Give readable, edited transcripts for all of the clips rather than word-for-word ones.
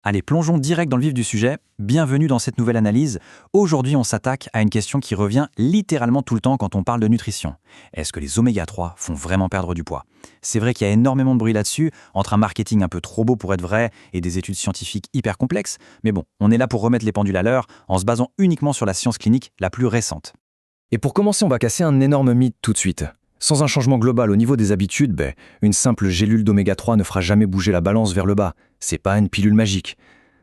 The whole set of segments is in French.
Allez, plongeons direct dans le vif du sujet. Bienvenue dans cette nouvelle analyse. Aujourd'hui, on s'attaque à une question qui revient littéralement tout le temps quand on parle de nutrition. Est-ce que les oméga 3 font vraiment perdre du poids? C'est vrai qu'il y a énormément de bruit là-dessus, entre un marketing un peu trop beau pour être vrai et des études scientifiques hyper complexes. Mais bon, on est là pour remettre les pendules à l'heure en se basant uniquement sur la science clinique la plus récente. Et pour commencer, on va casser un énorme mythe tout de suite. Sans un changement global au niveau des habitudes, une simple gélule d'oméga 3 ne fera jamais bouger la balance vers le bas. C'est pas une pilule magique.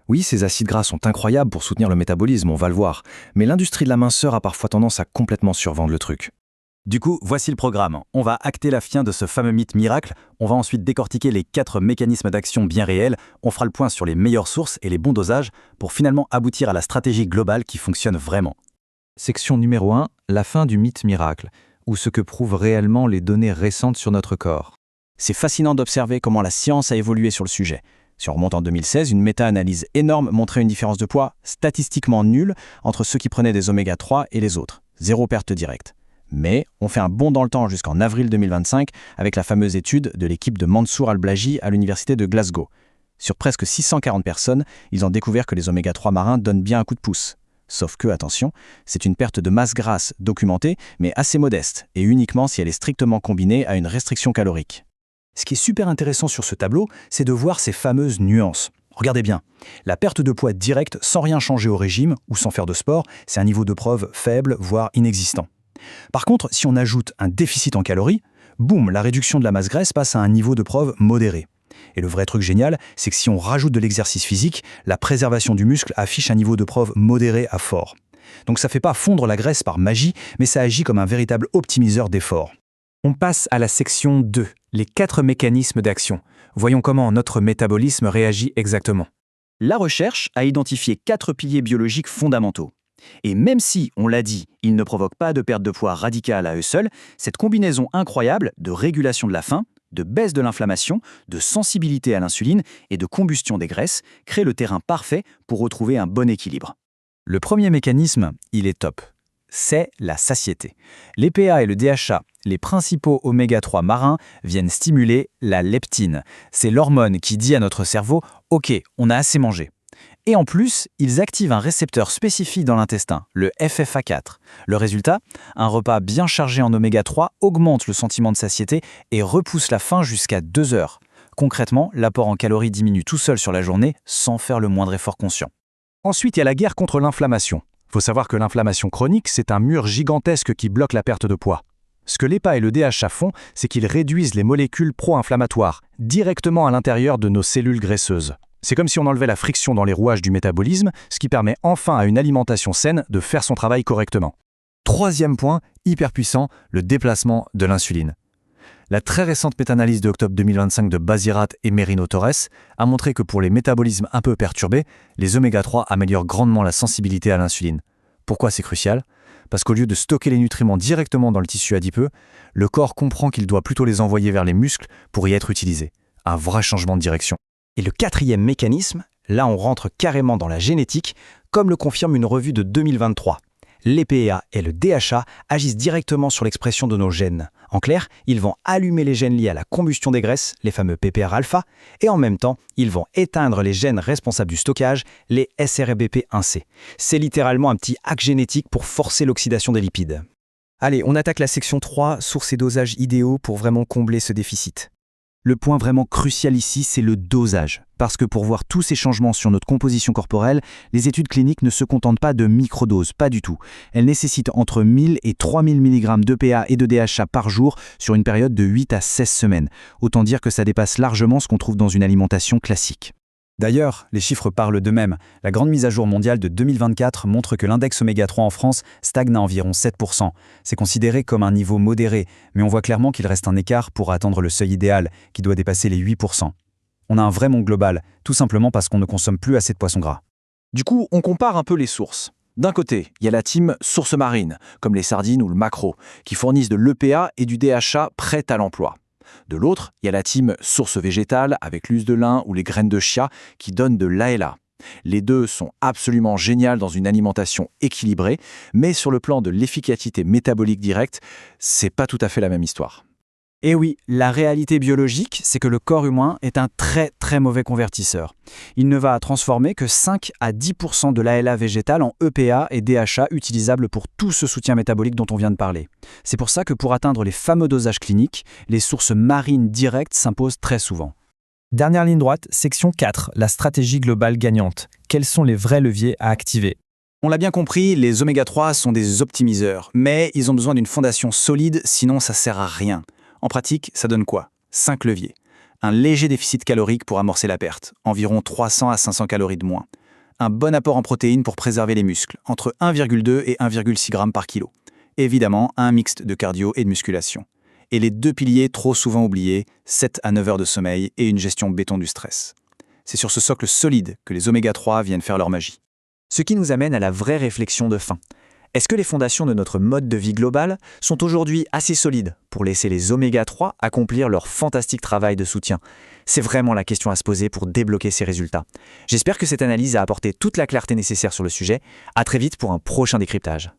Oui, ces acides gras sont incroyables pour soutenir le métabolisme, on va le voir, mais l'industrie de la minceur a parfois tendance à complètement survendre le truc. Du coup, voici le programme. On va acter la fin de ce fameux mythe miracle, on va ensuite décortiquer les 4 mécanismes d'action bien réels, on fera le point sur les meilleures sources et les bons dosages pour finalement aboutir à la stratégie globale qui fonctionne vraiment. Section numéro 1, la fin du mythe miracle, ou ce que prouvent réellement les données récentes sur notre corps. C'est fascinant d'observer comment la science a évolué sur le sujet. Si on remonte en 2016, une méta-analyse énorme montrait une différence de poids statistiquement nulle entre ceux qui prenaient des oméga 3 et les autres. Zéro perte directe. Mais on fait un bond dans le temps jusqu'en avril 2025 avec la fameuse étude de l'équipe de Mansour Al-Blagi à l'université de Glasgow. Sur presque 640 personnes, ils ont découvert que les oméga 3 marins donnent bien un coup de pouce. Sauf que, attention, c'est une perte de masse grasse documentée, mais assez modeste, et uniquement si elle est strictement combinée à une restriction calorique. Ce qui est super intéressant sur ce tableau, c'est de voir ces fameuses nuances. Regardez bien, la perte de poids directe sans rien changer au régime ou sans faire de sport, c'est un niveau de preuve faible, voire inexistant. Par contre, si on ajoute un déficit en calories, boum, la réduction de la masse graisse passe à un niveau de preuve modéré. Et le vrai truc génial, c'est que si on rajoute de l'exercice physique, la préservation du muscle affiche un niveau de preuve modéré à fort. Donc ça ne fait pas fondre la graisse par magie, mais ça agit comme un véritable optimiseur d'effort. On passe à la section 2, les 4 mécanismes d'action. Voyons comment notre métabolisme réagit exactement. La recherche a identifié 4 piliers biologiques fondamentaux. Et même si, on l'a dit, ils ne provoquent pas de perte de poids radicale à eux seuls, cette combinaison incroyable de régulation de la faim, de baisse de l'inflammation, de sensibilité à l'insuline et de combustion des graisses crée le terrain parfait pour retrouver un bon équilibre. Le premier mécanisme, il est top. C'est la satiété. L'EPA et le DHA, les principaux oméga 3 marins, viennent stimuler la leptine. C'est l'hormone qui dit à notre cerveau « Ok, on a assez mangé ». Et en plus, ils activent un récepteur spécifique dans l'intestin, le FFA4. Le résultat, un repas bien chargé en oméga 3 augmente le sentiment de satiété et repousse la faim jusqu'à 2 heures. Concrètement, l'apport en calories diminue tout seul sur la journée sans faire le moindre effort conscient. Ensuite, il y a la guerre contre l'inflammation. Il faut savoir que l'inflammation chronique, c'est un mur gigantesque qui bloque la perte de poids. Ce que l'EPA et le DHA font, c'est qu'ils réduisent les molécules pro-inflammatoires directement à l'intérieur de nos cellules graisseuses. C'est comme si on enlevait la friction dans les rouages du métabolisme, ce qui permet enfin à une alimentation saine de faire son travail correctement. Troisième point, hyper puissant, le déplacement de l'insuline. La très récente méta-analyse de octobre 2025 de Basirat et Merino Torres a montré que pour les métabolismes un peu perturbés, les oméga 3 améliorent grandement la sensibilité à l'insuline. Pourquoi c'est crucial? Parce qu'au lieu de stocker les nutriments directement dans le tissu adipeux, le corps comprend qu'il doit plutôt les envoyer vers les muscles pour y être utilisés. Un vrai changement de direction. Et le 4e mécanisme, là on rentre carrément dans la génétique, comme le confirme une revue de 2023. L'EPA et le DHA agissent directement sur l'expression de nos gènes. En clair, ils vont allumer les gènes liés à la combustion des graisses, les fameux PPR-alpha, et en même temps, ils vont éteindre les gènes responsables du stockage, les SRBP1C. C'est littéralement un petit hack génétique pour forcer l'oxydation des lipides. Allez, on attaque la section 3, sources et dosages idéaux pour vraiment combler ce déficit. Le point vraiment crucial ici, c'est le dosage. Parce que pour voir tous ces changements sur notre composition corporelle, les études cliniques ne se contentent pas de microdoses, pas du tout. Elles nécessitent entre 1000 et 3000 mg d'EPA et de DHA par jour sur une période de 8 à 16 semaines. Autant dire que ça dépasse largement ce qu'on trouve dans une alimentation classique. D'ailleurs, les chiffres parlent d'eux-mêmes. La grande mise à jour mondiale de 2024 montre que l'index oméga 3 en France stagne à environ 7%. C'est considéré comme un niveau modéré, mais on voit clairement qu'il reste un écart pour atteindre le seuil idéal, qui doit dépasser les 8%. On a un vrai monde global, tout simplement parce qu'on ne consomme plus assez de poissons gras. Du coup, on compare un peu les sources. D'un côté, il y a la team sources marines, comme les sardines ou le maquereau, qui fournissent de l'EPA et du DHA prêts à l'emploi. De l'autre, il y a la team sources végétales avec l'huile de lin ou les graines de chia qui donnent de l'ALA. Les deux sont absolument géniales dans une alimentation équilibrée, mais sur le plan de l'efficacité métabolique directe, c'est pas tout à fait la même histoire. Et oui, la réalité biologique, c'est que le corps humain est un très très mauvais convertisseur. Il ne va transformer que 5 à 10% de l'ALA végétale en EPA et DHA utilisables pour tout ce soutien métabolique dont on vient de parler. C'est pour ça que pour atteindre les fameux dosages cliniques, les sources marines directes s'imposent très souvent. Dernière ligne droite, section 4, la stratégie globale gagnante. Quels sont les vrais leviers à activer ? On l'a bien compris, les oméga 3 sont des optimiseurs, mais ils ont besoin d'une fondation solide, sinon ça sert à rien. En pratique, ça donne quoi ? 5 leviers. Un léger déficit calorique pour amorcer la perte, environ 300 à 500 calories de moins. Un bon apport en protéines pour préserver les muscles, entre 1,2 et 1,6 g par kilo. Évidemment, un mixte de cardio et de musculation. Et les 2 piliers trop souvent oubliés, 7 à 9 heures de sommeil et une gestion béton du stress. C'est sur ce socle solide que les oméga 3 viennent faire leur magie. Ce qui nous amène à la vraie réflexion de fin. Est-ce que les fondations de notre mode de vie global sont aujourd'hui assez solides pour laisser les oméga 3 accomplir leur fantastique travail de soutien ? C'est vraiment la question à se poser pour débloquer ces résultats. J'espère que cette analyse a apporté toute la clarté nécessaire sur le sujet. À très vite pour un prochain décryptage.